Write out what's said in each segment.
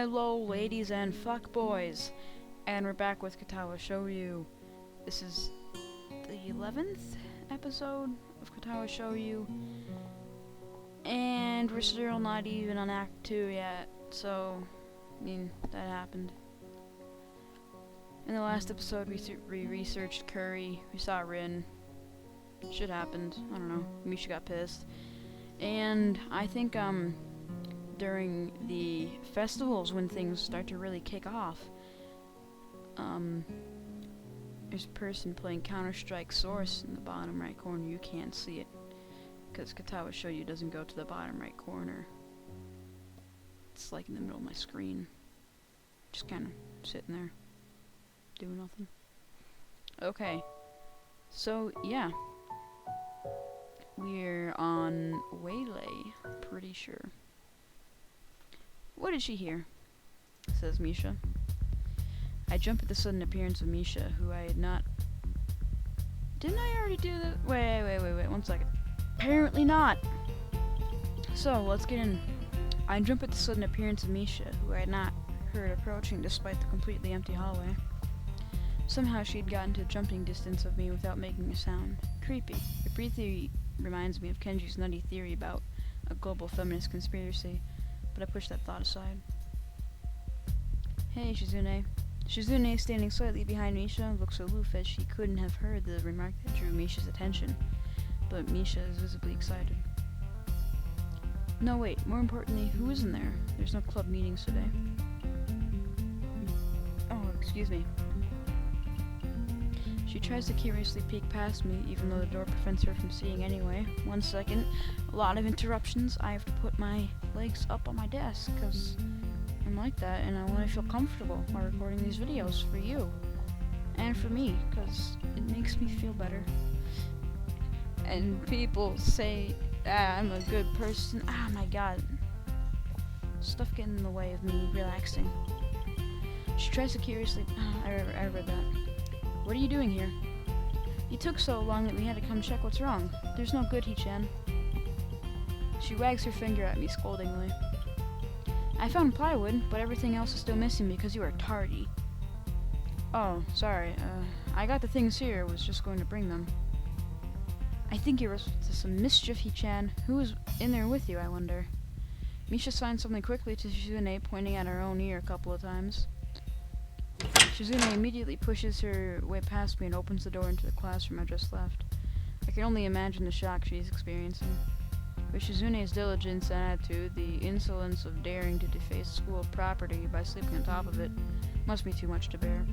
Hello, ladies and fuckboys, and we're back with Katawa Shoujo. This is the 11th episode of Katawa Shoujo, and we're still not even on Act 2 yet, so, I mean, that happened. In the last episode, we researched Curry, we saw Rin, shit happened, I don't know, Misha got pissed, and I think, during the festivals when things start to really kick off, there's a person playing Counter-Strike Source in the bottom right corner. You can't see it because Katawa Shoujo doesn't go to the bottom right corner. It's like in the middle of my screen, just kind of sitting there doing nothing. Okay, so yeah, we're on Waylay, pretty sure. What did she hear? Says Misha. I jump at the sudden appearance of Misha, who I had not... Didn't I already do that? Wait, 1 second. Apparently not! So, let's get in. I jump at the sudden appearance of Misha, who I had not heard approaching despite the completely empty hallway. Somehow she had gotten to jumping distance of me without making a sound. Creepy. It briefly reminds me of Kenji's nutty theory about a global feminist conspiracy, but I pushed that thought aside. Hey, Shizune. Shizune, standing slightly behind Misha, looks aloof as she couldn't have heard the remark that drew Misha's attention, but Misha is visibly excited. No, wait, more importantly, who is in there? There's no club meetings today. Oh, excuse me. She tries to curiously peek past me, even though the door prevents her from seeing anyway. 1 second. A lot of interruptions. I have to put my legs up on my desk, because I'm like that, and I want to feel comfortable while recording these videos for you. And for me, because it makes me feel better. And people say, I'm a good person. Ah, my god. Stuff getting in the way of me relaxing. She tries to curiously... I read that. What are you doing here? You took so long that we had to come check what's wrong. There's no good, Hichan. She wags her finger at me scoldingly. I found plywood, but everything else is still missing because you are tardy. Oh, sorry. I got the things here. Was just going to bring them. I think you're up to some mischief, Hichan. Who is in there with you, I wonder? Misha signs something quickly to Shizune, pointing at her own ear a couple of times. Shizune immediately pushes her way past me and opens the door into the classroom I just left. I can only imagine the shock she's experiencing. With Shizune's diligence and attitude, the insolence of daring to deface school property by sleeping on top of it must be too much to bear.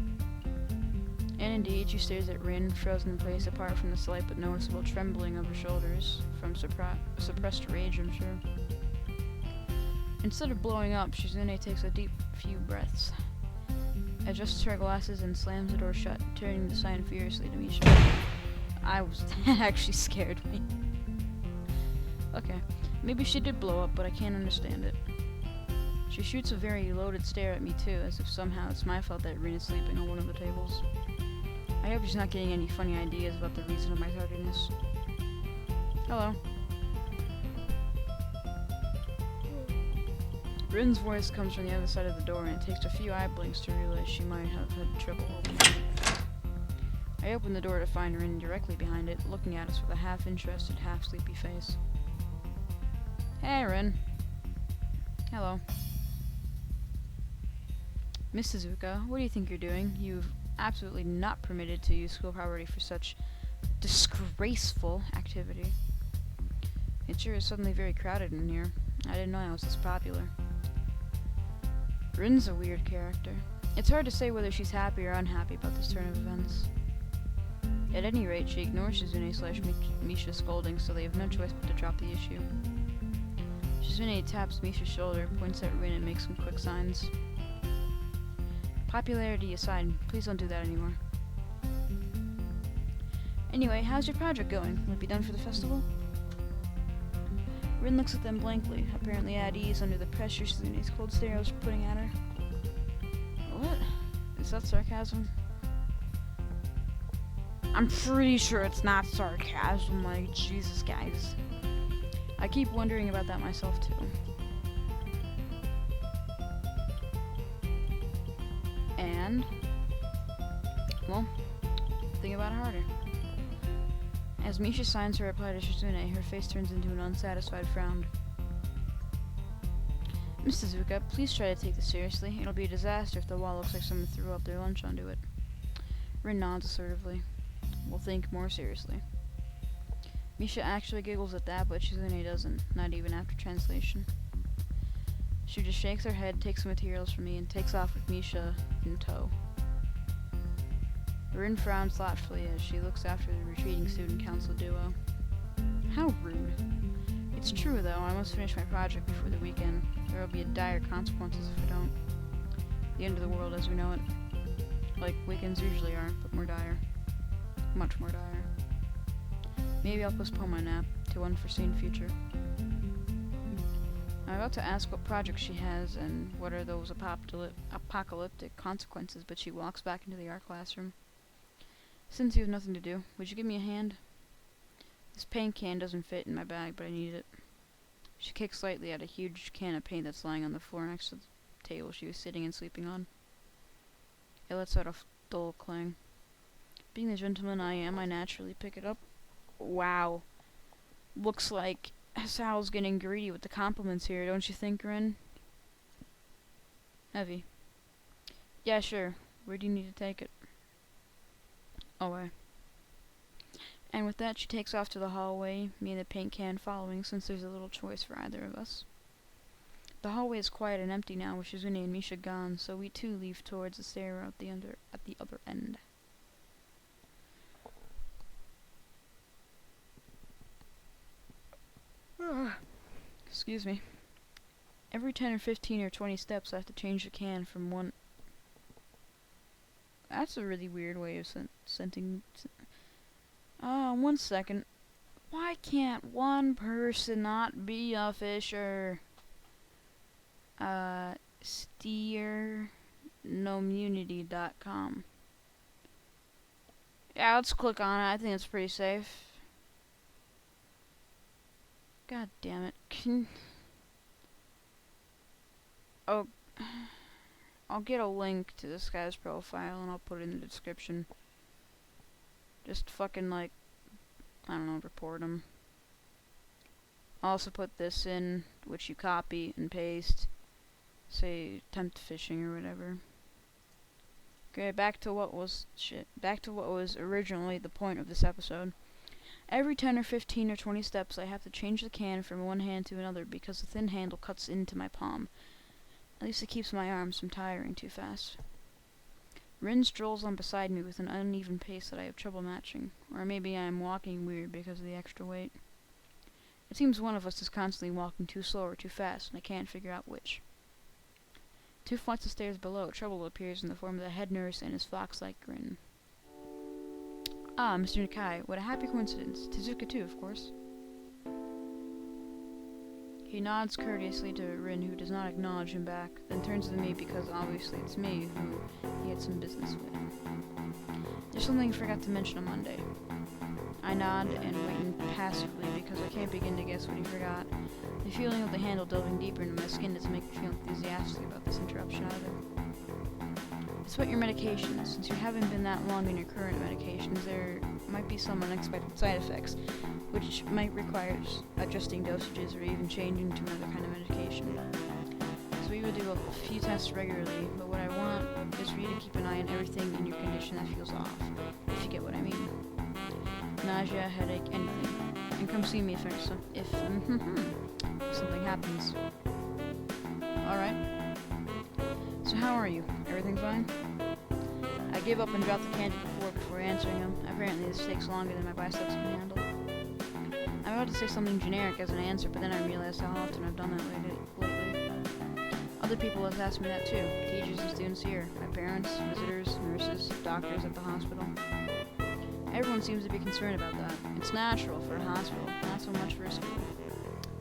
And indeed, she stares at Rin, frozen in place apart from the slight but noticeable trembling of her shoulders, from suppressed rage, I'm sure. Instead of blowing up, Shizune takes a deep few breaths, adjusts her glasses, and slams the door shut, turning the sign furiously to Misha. That actually scared me. Okay, maybe she did blow up, but I can't understand it. She shoots a very loaded stare at me too, as if somehow it's my fault that Rin is sleeping on one of the tables. I hope she's not getting any funny ideas about the reason of my tardiness. Hello. Rin's voice comes from the other side of the door, and it takes a few eye blinks to realize she might have had trouble opening it. I open the door to find Rin directly behind it, looking at us with a half-interested, half-sleepy face. Hey, Rin. Hello. Miss Suzuka, what do you think you're doing? You've absolutely not permitted to use school property for such disgraceful activity. It sure is suddenly very crowded in here. I didn't know I was this popular. Rin's a weird character. It's hard to say whether she's happy or unhappy about this turn of events. At any rate, she ignores Shizune/Misha's scolding, so they have no choice but to drop the issue. Shizune taps Misha's shoulder, points at Rin, and makes some quick signs. Popularity aside, please don't do that anymore. Anyway, how's your project going? Will it be done for the festival? Rin looks at them blankly, apparently at ease under the pressure Shizune's cold stare was putting at her. What? Is that sarcasm? I'm pretty sure it's not sarcasm, like, Jesus, guys. I keep wondering about that myself, too. And, well, think about it harder. As Misha signs her reply to Shizune, her face turns into an unsatisfied frown. Miss Tezuka, please try to take this seriously. It'll be a disaster if the wall looks like someone threw up their lunch onto it. Rin nods assertively. We'll think more seriously. Misha actually giggles at that, but Shizune doesn't, not even after translation. She just shakes her head, takes the materials from me, and takes off with Misha in tow. Rin frowns thoughtfully as she looks after the retreating student council duo. How rude. It's true, though. I must finish my project before the weekend. There will be dire consequences if I don't. The end of the world as we know it. Like weekends usually are, but more dire. Much more dire. Maybe I'll postpone my nap to unforeseen future. I'm about to ask what project she has and what are those apocalyptic consequences, but she walks back into the art classroom. Since you have nothing to do, would you give me a hand? This paint can doesn't fit in my bag, but I need it. She kicks lightly at a huge can of paint that's lying on the floor next to the table she was sitting and sleeping on. It lets out a dull clang. Being the gentleman I am, I naturally pick it up. Wow. Looks like Sal's getting greedy with the compliments here, don't you think, Rin? Heavy. Yeah, sure. Where do you need to take it? Away. And with that, she takes off to the hallway, me and the paint can following, since there's a little choice for either of us. The hallway is quiet and empty now, with Shizune and Misha gone, so we too leave towards the stair at the other end. Excuse me. Every 10 or 15 or 20 steps, I have to change the can from one... That's a really weird way of scenting... one second. Why can't one person not be a fisher? Steernomunity.com. Yeah, let's click on it. I think it's pretty safe. God damn it. Oh, I'll get a link to this guy's profile and I'll put it in the description. Just fucking, like, I don't know, report him. I'll also put this in, which you copy and paste. Say, tempt fishing or whatever. Okay, back to what was originally the point of this episode. Every 10 or 15 or 20 steps, I have to change the can from one hand to another because the thin handle cuts into my palm. At least it keeps my arms from tiring too fast. Rin strolls on beside me with an uneven pace that I have trouble matching, or maybe I am walking weird because of the extra weight. It seems one of us is constantly walking too slow or too fast, and I can't figure out which. 2 flights of stairs below, trouble appears in the form of the head nurse and his fox-like grin. Ah, Mr. Nakai, what a happy coincidence. Tezuka too, of course. He nods courteously to Rin, who does not acknowledge him back, then turns to me because obviously it's me who he had some business with. There's something I forgot to mention on Monday. I nod and wait passively because I can't begin to guess what he forgot. The feeling of the handle delving deeper into my skin doesn't make me feel enthusiastic about this interruption either. It's about your medications. Since you haven't been that long in your current medications, there might be some unexpected side effects, which might require adjusting dosages or even changing to another kind of medication. So we would do a few tests regularly, but what I want is for you to keep an eye on everything in your condition that feels off, if you get what I mean. Nausea, headache, anything. And come see me if something happens. Alright. So how are you? Everything fine? I give up and drop the can to the floor before answering him. Apparently this takes longer than my biceps can handle. I'm about to say something generic as an answer, but then I realized how often I've done that lately. Other people have asked me that too. Teachers and students here. My parents, visitors, nurses, doctors at the hospital. Everyone seems to be concerned about that. It's natural for a hospital, not so much for a school.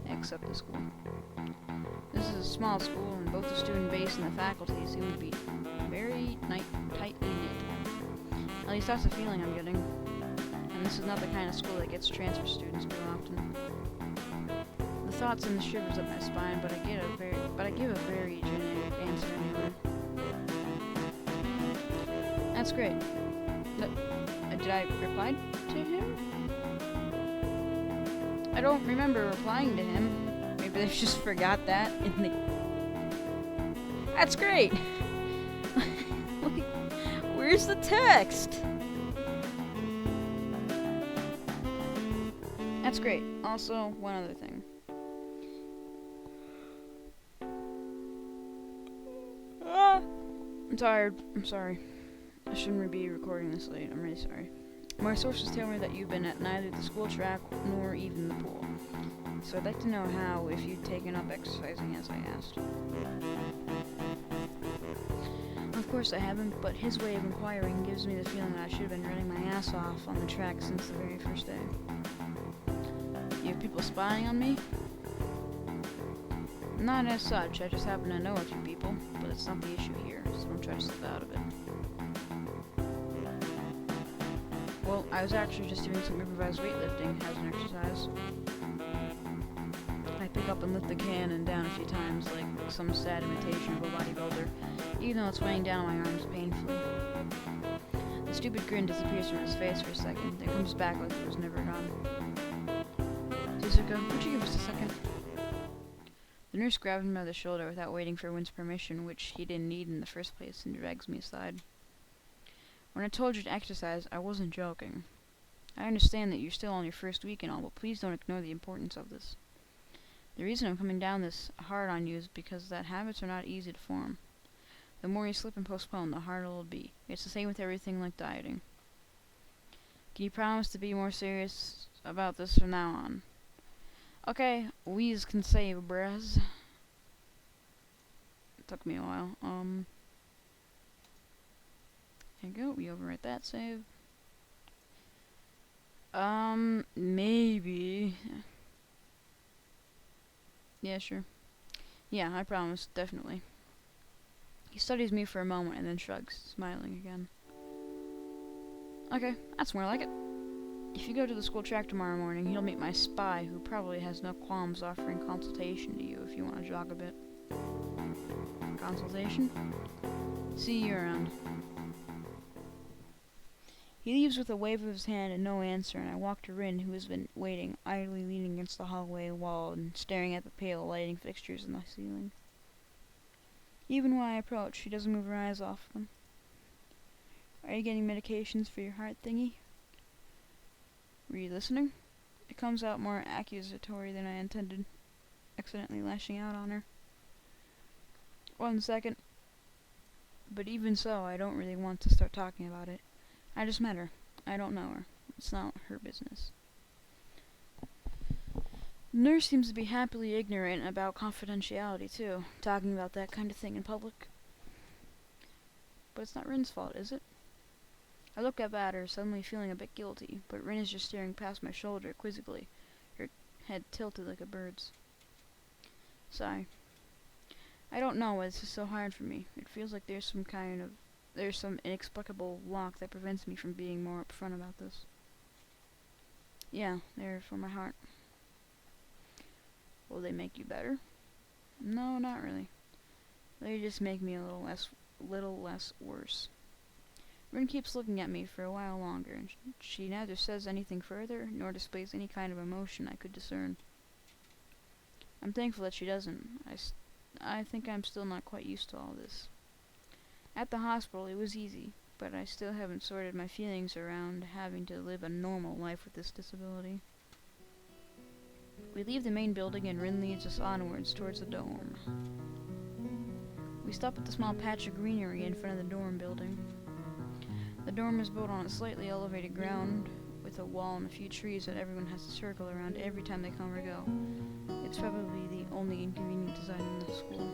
Except the school. This is a small school, and both the student base and the faculty seem to be very tightly knit. At least that's the feeling I'm getting. And this is not the kind of school that gets transfer students too often. The thoughts and the shivers up my spine, but I give a very generic answer anyway. That's great. Did I reply to him? I don't remember replying to him. Maybe they just forgot that in the... That's great! Like, where's the text? That's great. Also, one other thing. I'm tired. I'm sorry. I shouldn't be recording this late. I'm really sorry. My sources tell me that you've been at neither the school track nor even the pool. So I'd like to know how, if you've taken up exercising as I asked. Of course I haven't, but his way of inquiring gives me the feeling that I should have been running my ass off on the track since the very first day. You have people spying on me? Not as such, I just happen to know a few people, but it's not the issue here, so don't try to slip out of it. Well, I was actually just doing some improvised weightlifting as an exercise. I pick up and lift the cannon down a few times, like some sad imitation of a bodybuilder, even though it's weighing down on my arms painfully. The stupid grin disappears from his face for a second, then comes back like it was never gone. Suzuka, would you give us a second? The nurse grabs him by the shoulder without waiting for Win's permission, which he didn't need in the first place, and drags me aside. When I told you to exercise, I wasn't joking. I understand that you're still on your first week and all, but please don't ignore the importance of this. The reason I'm coming down this hard on you is because that habits are not easy to form. The more you slip and postpone, the harder it'll be. It's the same with everything like dieting. Can you promise to be more serious about this from now on? Okay, we's can save, bros. It took me a while. There you go, we overwrite that save. Maybe. Yeah, sure. Yeah, I promise, definitely. He studies me for a moment and then shrugs, smiling again. Okay, that's more like it. If you go to the school track tomorrow morning, you'll meet my spy, who probably has no qualms offering consultation to you if you want to jog a bit. Consultation? See you around. He leaves with a wave of his hand and no answer, and I walk to Rin, who has been waiting, idly leaning against the hallway wall and staring at the pale lighting fixtures in the ceiling. Even when I approach, she doesn't move her eyes off them. Are you getting medications for your heart thingy? Were you listening? It comes out more accusatory than I intended, accidentally lashing out on her. 1 second. But even so, I don't really want to start talking about it. I just met her. I don't know her. It's not her business. The nurse seems to be happily ignorant about confidentiality, too, talking about that kind of thing in public. But it's not Rin's fault, is it? I look up at her, suddenly feeling a bit guilty, but Rin is just staring past my shoulder quizzically, her head tilted like a bird's. Sigh. I don't know why this is so hard for me. It feels like there's some inexplicable lock that prevents me from being more upfront about this. Yeah, they're for my heart. Will they make you better? No, not really. They just make me a little less worse. Rin keeps looking at me for a while longer, and she neither says anything further, nor displays any kind of emotion I could discern. I'm thankful that she doesn't. I think I'm still not quite used to all this. At the hospital, it was easy, but I still haven't sorted my feelings around having to live a normal life with this disability. We leave the main building, and Rin leads us onwards towards the dorm. We stop at the small patch of greenery in front of the dorm building. The dorm is built on a slightly elevated ground, with a wall and a few trees that everyone has to circle around every time they come or go. It's probably the only inconvenient design in the school.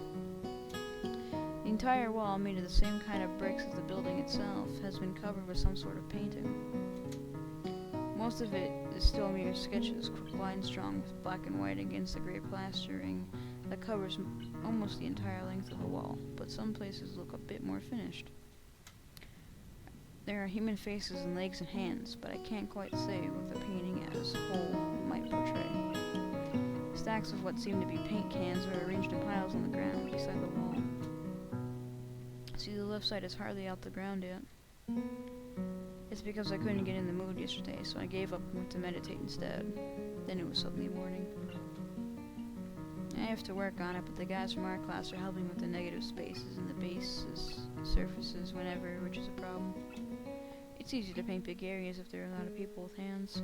The entire wall, made of the same kind of bricks as the building itself, has been covered with some sort of painting. Most of it is still mere sketches, quick lines drawn with black and white against the grey plastering that covers almost the entire length of the wall, but some places look a bit more finished. There are human faces and legs and hands, but I can't quite say what the painting as a whole might portray. Stacks of what seem to be paint cans are arranged in piles on the ground beside the wall. See, the left side is hardly out the ground yet. It's because I couldn't get in the mood yesterday, so I gave up and went to meditate instead. Then it was suddenly morning. I have to work on it, but the guys from our class are helping with the negative spaces and the bases, surfaces, whenever, which is a problem. It's easy to paint big areas if there are a lot of people with hands.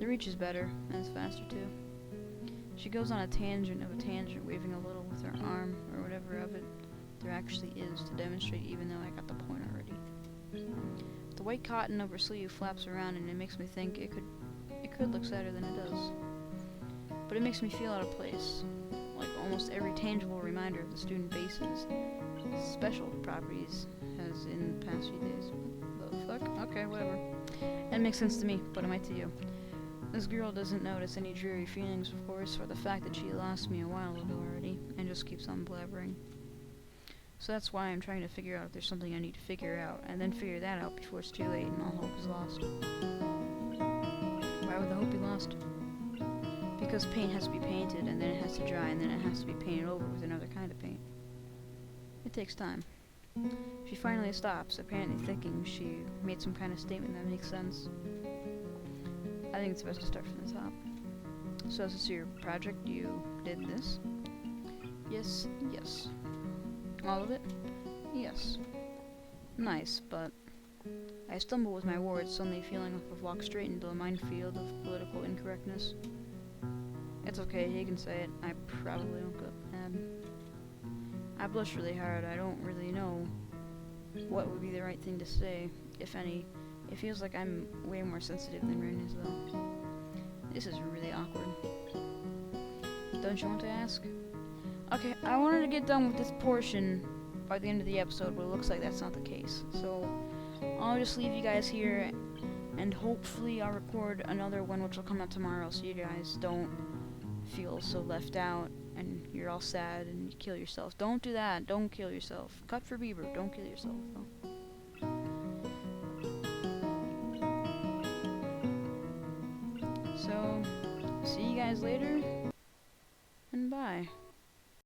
The reach is better, and it's faster too. She goes on a tangent of a tangent, waving a little with her arm, or whatever of it there actually is, to demonstrate even though I got the point already. The white cotton over sleeve flaps around and it makes me think it could look sadder than it does. But it makes me feel out of place, like almost every tangible reminder of the student bases, special properties, has in the past few days. The fuck? Okay, whatever. That makes sense to me, but am I to you? This girl doesn't notice any dreary feelings, of course, or the fact that she lost me a while ago already, and just keeps on blabbering. So that's why I'm trying to figure out if there's something I need to figure out, and then figure that out before it's too late and all hope is lost. Why would the hope be lost? Because paint has to be painted, and then it has to dry, and then it has to be painted over with another kind of paint. It takes time. She finally stops, apparently thinking she made some kind of statement that makes sense. I think it's best to start from the top. So is this your project? You did this? Yes, yes. All of it? Yes. Nice, but I stumble with my words, suddenly feeling like I've walked straight into a minefield of political incorrectness. It's okay, he can say it. I probably won't get mad. I blush really hard. I don't really know what would be the right thing to say, if any. It feels like I'm way more sensitive than Ren is, though. This is really awkward. Don't you want to ask? Okay, I wanted to get done with this portion by the end of the episode, but it looks like that's not the case. So, I'll just leave you guys here, and hopefully I'll record another one which will come out tomorrow so you guys don't feel so left out and you're all sad and you kill yourself. Don't do that. Don't kill yourself. Cut for Bieber. Don't kill yourself, though. So, see you guys later, and bye.